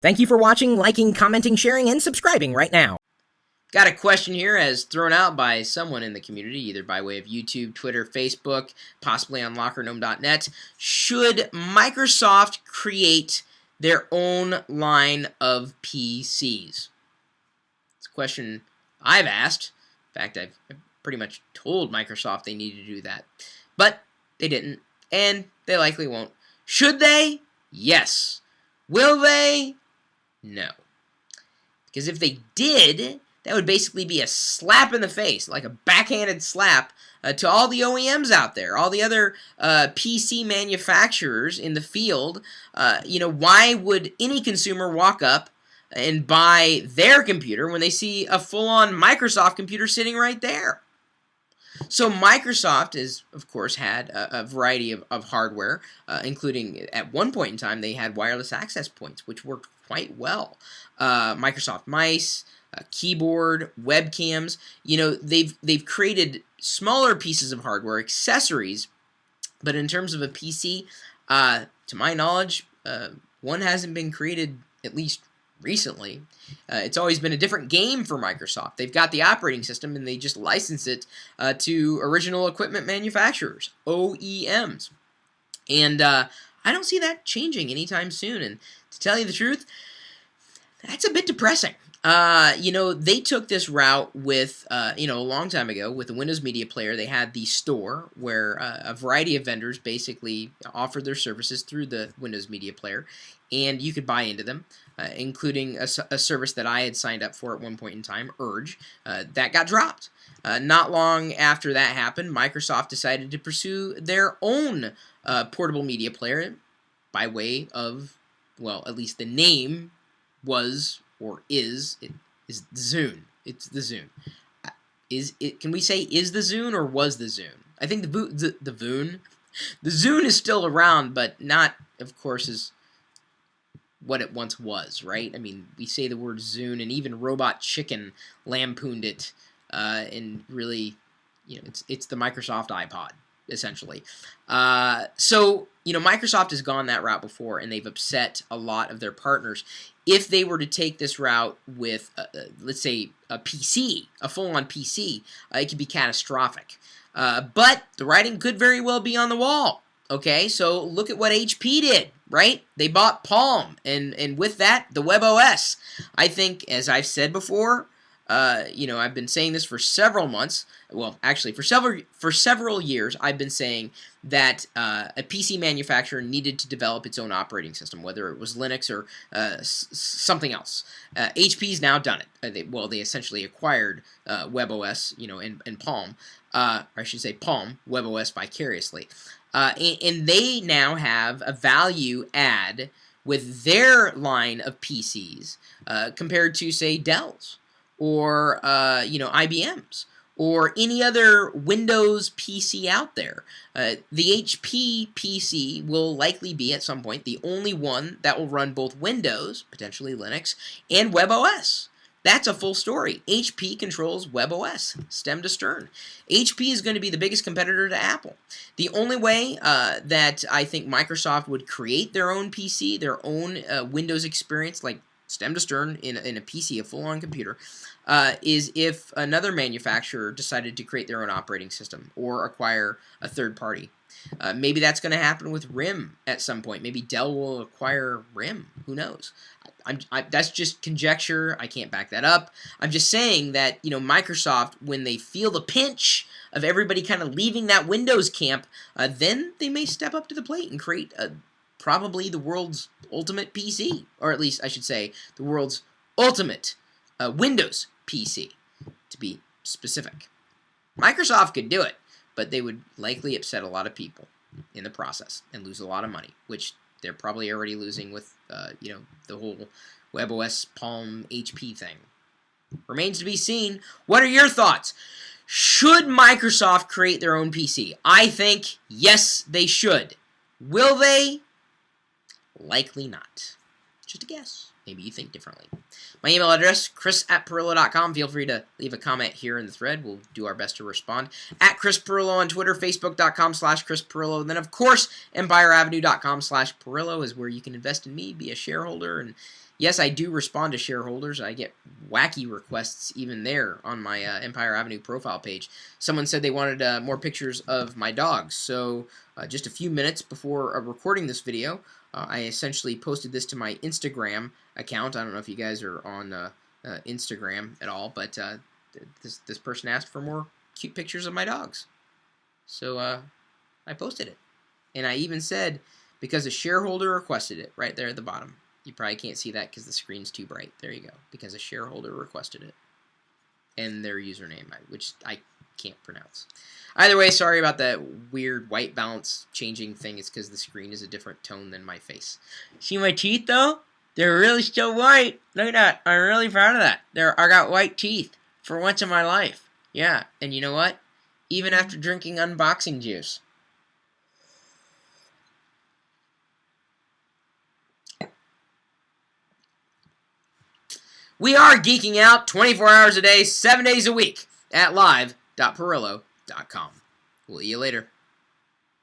Thank you for watching, liking, commenting, sharing, and subscribing right now. Got a question here as thrown out by someone in the community, either by way of YouTube, Twitter, Facebook, possibly on lockergnome.net. Should Microsoft create their own line of PCs? It's a question I've asked. In fact, I've pretty much told Microsoft they need to do that. But they didn't, and they likely won't. Should they? Yes. Will they? No. Because if they did, that would basically be a slap in the face, like a backhanded slap to all the OEMs out there, all the other PC manufacturers in the field. Why would any consumer walk up and buy their computer when they see a full-on Microsoft computer sitting right there? So Microsoft has, of course, had a variety of hardware, including at one point in time they had wireless access points, which worked quite well. Microsoft mice, keyboard, webcams. They've created smaller pieces of hardware, accessories, but in terms of a PC, to my knowledge, one hasn't been created, at least recently. It's always been a different game for Microsoft. They've got the operating system and they just license it to original equipment manufacturers, OEMs. And I don't see that changing anytime soon. And to tell you the truth, that's a bit depressing. They took this route with, a long time ago with the Windows Media Player. They had the store where a variety of vendors basically offered their services through the Windows Media Player, and you could buy into them, including a service that I had signed up for at one point in time, Urge, that got dropped. Not long after that happened, Microsoft decided to pursue their own portable media player by way of, well, at least the name was or is Zune. It's the Zune. Can we say is the Zune or was the Zune? I think the Zune is still around, but not, of course, as what it once was, right? I mean, we say the word Zune, and even Robot Chicken lampooned it, and really, it's the Microsoft iPod, essentially. Microsoft has gone that route before, and they've upset a lot of their partners. If they were to take this route with, let's say, a PC, a full-on PC, it could be catastrophic. But the writing could very well be on the wall. Okay, so look at what HP did, right? They bought Palm, and with that, the WebOS. I think, as I've said before, I've been saying this for several months. Well, actually, for several years, I've been saying that a PC manufacturer needed to develop its own operating system, whether it was Linux or something else. HP's now done it. They essentially acquired WebOS, and Palm. Or I should say Palm, WebOS vicariously. And they now have a value add with their line of PCs compared to, say, Dell's or IBM's or any other Windows PC out there. The HP PC will likely be, at some point, the only one that will run both Windows, potentially Linux, and WebOS. That's a full story. HP controls WebOS, stem to stern. HP is going to be the biggest competitor to Apple. The only way that I think Microsoft would create their own PC, their own Windows experience, like stem to stern in a PC, a full-on computer, is if another manufacturer decided to create their own operating system or acquire a third party. Maybe that's going to happen with RIM at some point. Maybe Dell will acquire RIM. Who knows? That's just conjecture. I can't back that up. I'm just saying that, Microsoft, when they feel the pinch of everybody kind of leaving that Windows camp, then they may step up to the plate and create probably the world's ultimate PC, or at least I should say the world's ultimate Windows PC, to be specific. Microsoft could do it, but they would likely upset a lot of people in the process and lose a lot of money, which they're probably already losing with, the whole WebOS Palm HP thing. Remains to be seen. What are your thoughts? Should Microsoft create their own PC? I think, yes, they should. Will they? Likely not. Just a guess. maybe you think differently. My email address, chris@pirillo.com. Feel free to leave a comment here in the thread. We'll do our best to respond. At Chris Pirillo on Twitter, facebook.com/Chris Pirillo. And then, of course, empireavenue.com/Pirillo is where you can invest in me, be a shareholder. And yes, I do respond to shareholders. I get wacky requests even there on my Empire Avenue profile page. Someone said they wanted more pictures of my dogs. So just a few minutes before recording this video, I essentially posted this to my Instagram account. I don't know if you guys are on Instagram at all, but this person asked for more cute pictures of my dogs. So I posted it. And I even said, because a shareholder requested it, right there at the bottom. You probably can't see that because the screen's too bright. There you go. Because a shareholder requested it. And their username, which I can't pronounce. Either way, sorry about that weird white balance changing thing. It's because the screen is a different tone than my face. See my teeth, though? They're really still white. Look at that. I'm really proud of that. I got white teeth for once in my life. Yeah, and you know what? Even after drinking unboxing juice. We are geeking out 24 hours a day, 7 days a week at live.pirillo.com. We'll see you later.